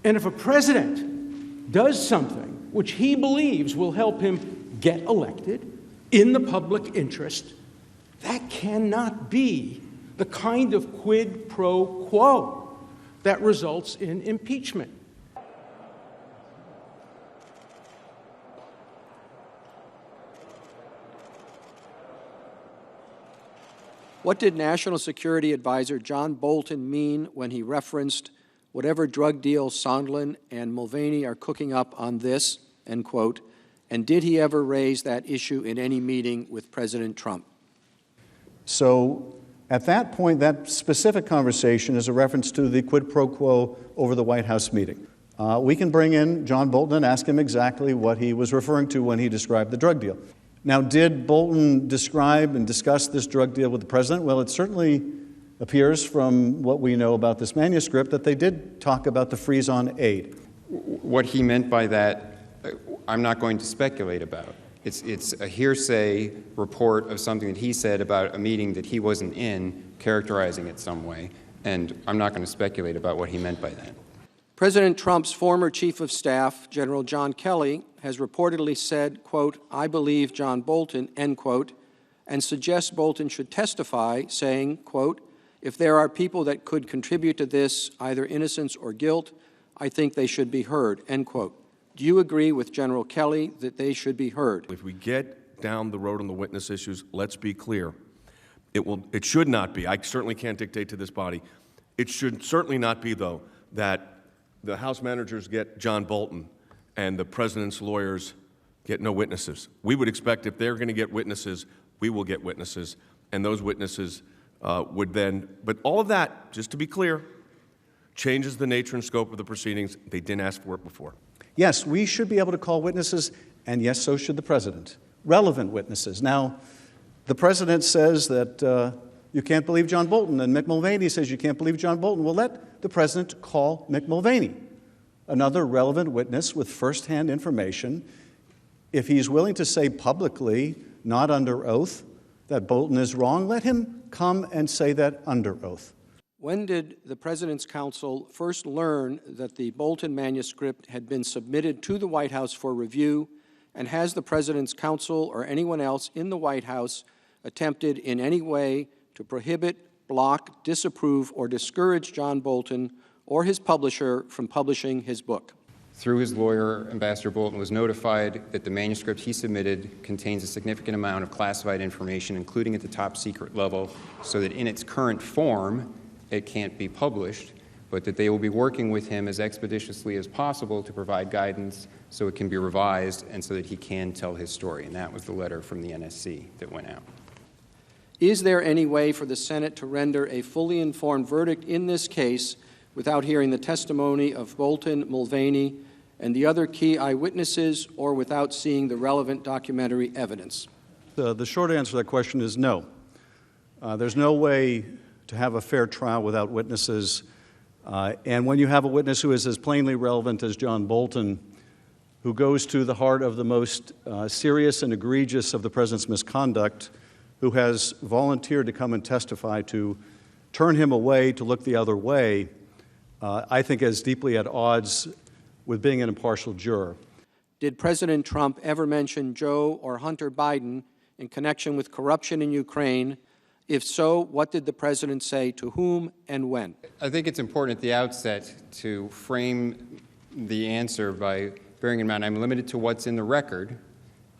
And if a president does something which he believes will help him get elected in the public interest, that cannot be the kind of quid pro quo that results in impeachment. What did National Security Advisor John Bolton mean when he referenced whatever drug deal Sondland and Mulvaney are cooking up on this, end quote, and did he ever raise that issue in any meeting with President Trump? So at that point, that specific conversation is a reference to the quid pro quo over the White House meeting. We can bring in John Bolton and ask him exactly what he was referring to when he described the drug deal. Now, did Bolton describe and discuss this drug deal with the president? Well, it certainly appears from what we know about this manuscript that they did talk about the freeze on aid. What he meant by that, I'm not going to speculate about. It's a hearsay report of something that he said about a meeting that he wasn't in, characterizing it some way, and I'm not going to speculate about what he meant by that. President Trump's former chief of staff, General John Kelly, has reportedly said, quote, "I believe John Bolton," end quote, and suggests Bolton should testify, saying, quote, "If there are people that could contribute to this, either innocence or guilt, I think they should be heard," end quote. Do you agree with General Kelly that they should be heard? If we get down the road on the witness issues, let's be clear. It should not be. I certainly can't dictate to this body. It should certainly not be, though, that the House managers get John Bolton and the president's lawyers get no witnesses. We would expect if they're going to get witnesses, we will get witnesses, and those witnesses would then, but all of that, just to be clear, changes the nature and scope of the proceedings. They didn't ask for it before. Yes, we should be able to call witnesses, and yes, so should the president. Relevant witnesses. Now, the president says that you can't believe John Bolton, and Mick Mulvaney says you can't believe John Bolton. Well, let the president call Mick Mulvaney, another relevant witness with firsthand information. If he's willing to say publicly, not under oath, that Bolton is wrong, let him come and say that under oath. When did the President's counsel first learn that the Bolton manuscript had been submitted to the White House for review, and has the President's counsel or anyone else in the White House attempted in any way to prohibit, block, disapprove, or discourage John Bolton or his publisher from publishing his book? Through his lawyer, Ambassador Bolton was notified that the manuscript he submitted contains a significant amount of classified information, including at the top secret level, so that in its current form, it can't be published, but that they will be working with him as expeditiously as possible to provide guidance so it can be revised and so that he can tell his story. And that was the letter from the NSC that went out. Is there any way for the Senate to render a fully informed verdict in this case without hearing the testimony of Bolton, Mulvaney, and the other key eyewitnesses, or without seeing the relevant documentary evidence? The short answer to that question is no. There's no way to have a fair trial without witnesses. And when you have a witness who is as plainly relevant as John Bolton, who goes to the heart of the most serious and egregious of the president's misconduct, who has volunteered to come and testify to turn him away, to look the other way, I think is deeply at odds with being an impartial juror. Did President Trump ever mention Joe or Hunter Biden in connection with corruption in Ukraine? If so, what did the president say to whom and when? I think it's important at the outset to frame the answer by bearing in mind I'm limited to what's in the record,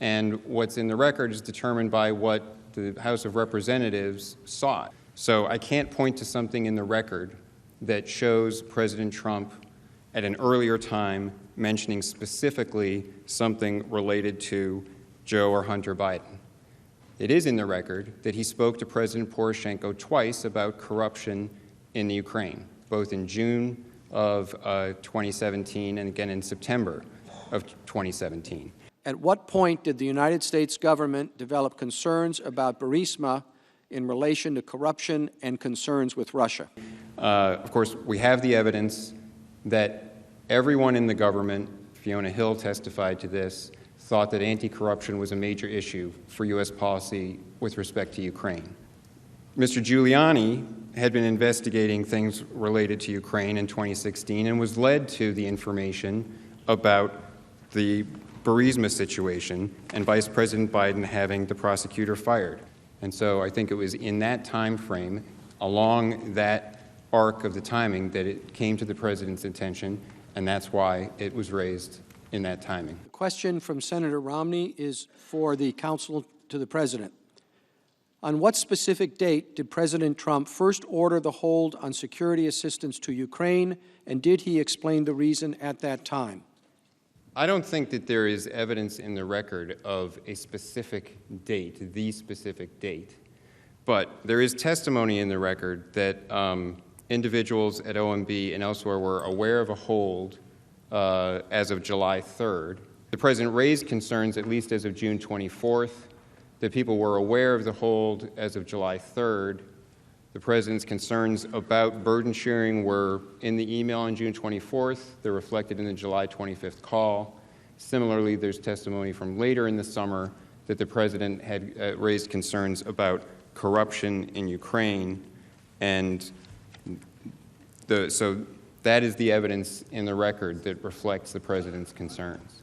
and what's in the record is determined by what the House of Representatives sought. So I can't point to something in the record that shows President Trump at an earlier time mentioning specifically something related to Joe or Hunter Biden. It is in the record that he spoke to President Poroshenko twice about corruption in the Ukraine, both in June of 2017 and again in September of 2017. At what point did the United States government develop concerns about Burisma in relation to corruption and concerns with Russia? Of course, we have the evidence that everyone in the government, Fiona Hill testified to this, thought that anti-corruption was a major issue for U.S. policy with respect to Ukraine. Mr. Giuliani had been investigating things related to Ukraine in 2016 and was led to the information about the Burisma situation and Vice President Biden having the prosecutor fired. And so I think it was in that time frame, along that arc of the timing, that it came to the President's attention, and that's why it was raised in that timing. The question from Senator Romney is for the counsel to the President. On what specific date did President Trump first order the hold on security assistance to Ukraine, and did he explain the reason at that time? I don't think that there is evidence in the record of a specific date, the specific date, but there is testimony in the record that individuals at OMB and elsewhere were aware of a hold as of July 3rd. The President raised concerns at least as of June 24th, that people were aware of the hold as of July 3rd. The President's concerns about burden sharing were in the email on June 24th. They're reflected in the July 25th call. Similarly, there's testimony from later in the summer that the President had raised concerns about corruption in Ukraine. And so that is the evidence in the record that reflects the President's concerns.